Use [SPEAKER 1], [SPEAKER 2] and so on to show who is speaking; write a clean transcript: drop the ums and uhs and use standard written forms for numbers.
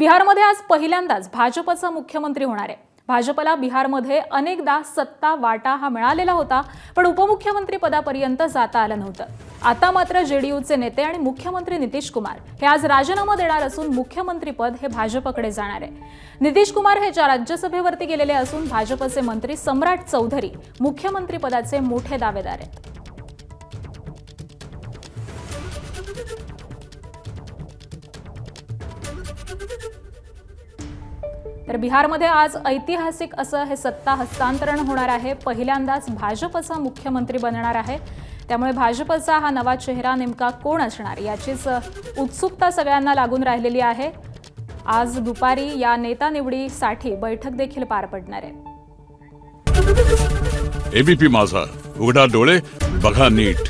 [SPEAKER 1] बिहारमध्ये आज पहिल्यांदाच भाजपचा मुख्यमंत्री होणार आहे। भाजपला बिहारमध्ये अनेकदा सत्ता वाटा हा मिळालेला होता, पण उपमुख्यमंत्री पदापर्यंत जाता आलं नव्हतं। आता मात्र जेडीयूचे नेते आणि मुख्यमंत्री नितीश कुमार हे आज राजीनामा देणार असून मुख्यमंत्रीपद हे भाजपकडे जाणार आहे। नितीश कुमार हे राज्यसभेवरती गेलेले असून भाजपचे मंत्री सम्राट चौधरी मुख्यमंत्रीपदाचे मोठे दावेदार आहेत। तर बिहारमध्ये आज ऐतिहासिक असं हे सत्ता हस्तांतरण होणार आहे। पहिल्यांदाच भाजपचा मुख्यमंत्री बनणार आहे, त्यामुळे भाजपचा हा नवा चेहरा नेमका कोण असणार याचीच उत्सुकता सगळ्यांना लागून राहिलेली आहे। आज दुपारी या नेता निवडीसाठी बैठक देखील पार पडणार आहे।
[SPEAKER 2] एबीपी माझा, उघडा डोळे बघा नीट।